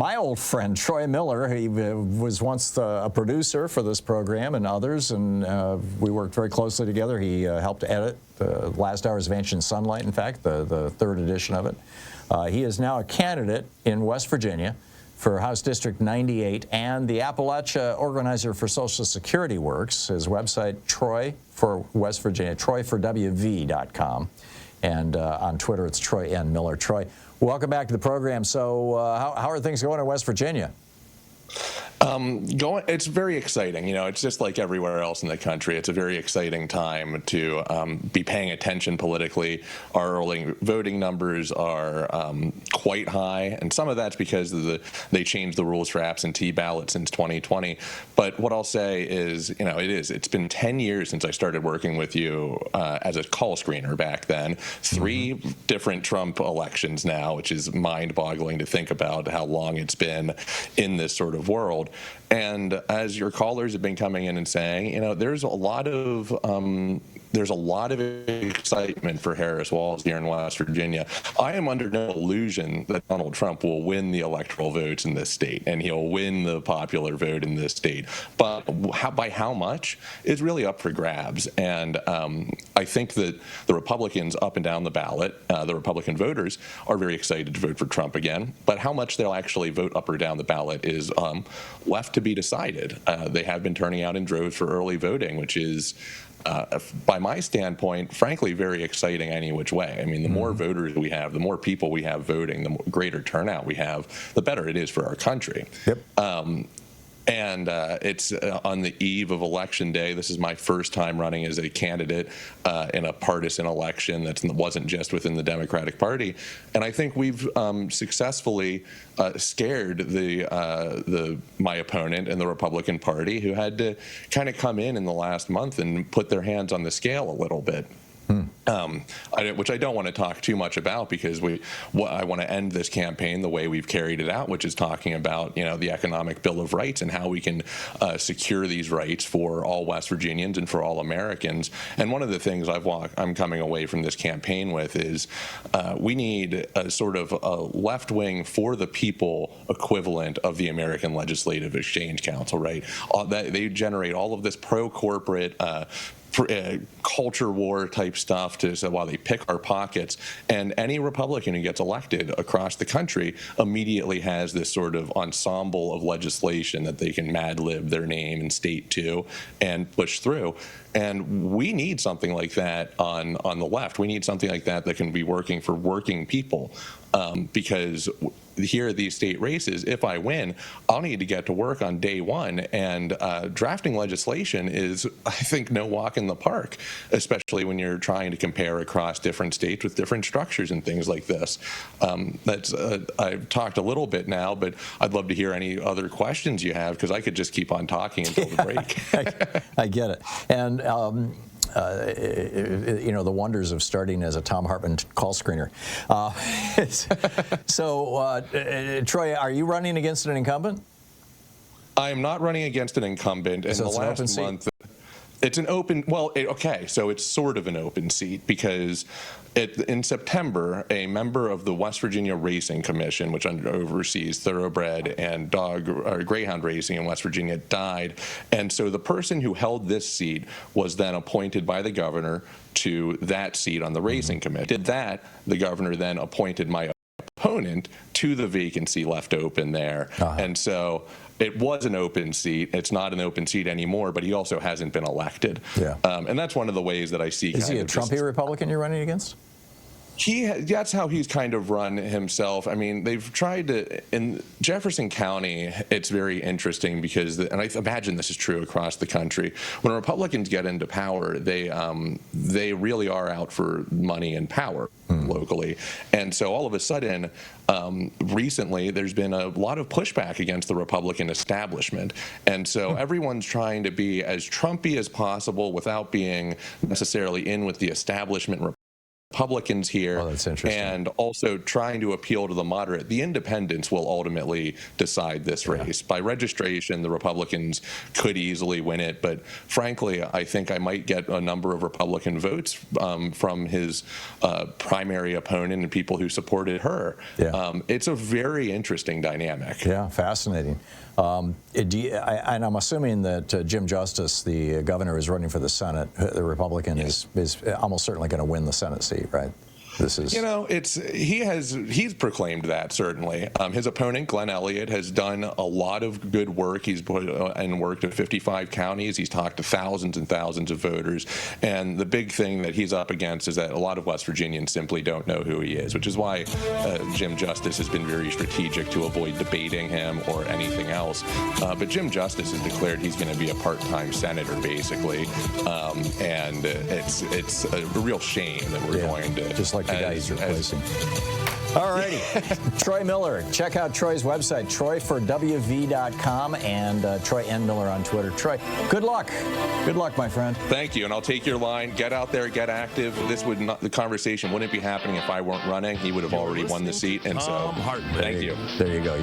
my old friend, Troy Miller. He was once a producer for this program and others, and we worked very closely together. He helped edit the last hours of Ancient Sunlight, in fact, the third edition of it. He is now a candidate in West Virginia for House District 98 and the Appalachia organizer for Social Security Works. His website, Troy for West Virginia, troyforwv.com. And on Twitter, it's Troy N. Miller. Troy, welcome back to the program. So how are things going in West Virginia? It's very exciting. You know, it's just like everywhere else in the country. It's a very exciting time to be paying attention politically. Our early voting numbers are quite high, and some of that's because of they changed the rules for absentee ballots since 2020. But what I'll say is, you know, it's been 10 years since I started working with you as a call screener back then. 3 different Trump elections now, which is mind-boggling to think about how long it's been in this sort of world. And as your callers have been coming in and saying, you know, there's a lot of excitement for Harris Walz here in West Virginia. I am under no illusion that Donald Trump will win the electoral votes in this state, and he'll win the popular vote in this state. But by how much is really up for grabs. And I think that the Republicans up and down the ballot, the Republican voters, are very excited to vote for Trump again. But how much they'll actually vote up or down the ballot is left to be decided. They have been turning out in droves for early voting, which is, by my standpoint, frankly, very exciting any which way. I mean, the more voters we have, the more people we have voting, the greater turnout we have, the better it is for our country. Yep. And it's on the eve of Election Day. This is my first time running as a candidate in a partisan election that wasn't just within the Democratic Party. And I think we've successfully scared my opponent in the Republican Party, who had to kind of come in the last month and put their hands on the scale a little bit. Which I don't want to talk too much about, because I want to end this campaign the way we've carried it out, which is talking about, you know, the economic Bill of Rights and how we can secure these rights for all West Virginians and for all Americans. And one of the things I'm coming away from this campaign with is we need a sort of a left-wing for the people equivalent of the American Legislative Exchange Council, right? They generate all of this pro-corporate culture war type stuff while they pick our pockets, and any Republican who gets elected across the country immediately has this sort of ensemble of legislation that they can mad lib their name and state to and push through. And we need something like that on the left. We need something like that can be working for working people, because here at these state races, if I win, I'll need to get to work on day one. And drafting legislation is, I think, no walk in the park, especially when you're trying to compare across different states with different structures and things like this. I've talked a little bit now, but I'd love to hear any other questions you have, because I could just keep on talking until the break. I get it. And you know, the wonders of starting as a Thom Hartmann call screener. So, Troy, are you running against an incumbent? I am not running against an incumbent. So it's an open seat? It's an open, okay, so it's sort of an open seat, because in September, a member of the West Virginia Racing Commission, which oversees thoroughbred and greyhound racing in West Virginia, died. And so the person who held this seat was then appointed by the governor to that seat on the racing committee. Did that, the governor then appointed my opponent to the vacancy left open there. And so it was an open seat. It's not an open seat anymore, but he also hasn't been elected. Yeah. And that's one of the ways that I see. Is he a Trumpy Republican you're running against? That's how he's kind of run himself. I mean, they've tried to, in Jefferson County, it's very interesting because, and I imagine this is true across the country, when Republicans get into power, they really are out for money and power locally. And so all of a sudden, recently, there's been a lot of pushback against the Republican establishment. And so everyone's trying to be as Trumpy as possible without being necessarily in with the establishment Republicans here, Oh, that's interesting. and also trying to appeal to the moderate. The independents will ultimately decide this race. By registration, the Republicans could easily win it, but frankly, I think I might get a number of Republican votes from his primary opponent and people who supported her. It's a very interesting dynamic. Yeah, fascinating. And I'm assuming that Jim Justice, the governor who's running for the Senate, the Republican, is almost certainly going to win the Senate seat, right? This is, you know, he's proclaimed that, certainly. His opponent, Glenn Elliott, has done a lot of good work. He's put and worked at 55 counties. He's talked to thousands and thousands of voters. And the big thing that he's up against is that a lot of West Virginians simply don't know who he is, which is why Jim Justice has been very strategic to avoid debating him or anything else. But Jim Justice has declared he's going to be a part-time senator, basically. And it's a real shame that we're going to... Just like the guy he's replacing. All righty. Troy Miller. Check out Troy's website, troyforwv.com, and Troy N. Miller on Twitter. Troy, good luck. Good luck, my friend. Thank you, and I'll take your line. Get out there, get active. The conversation wouldn't be happening if I weren't running. He would have already won the seat, and so Thom Hartmann. thank you. There you go.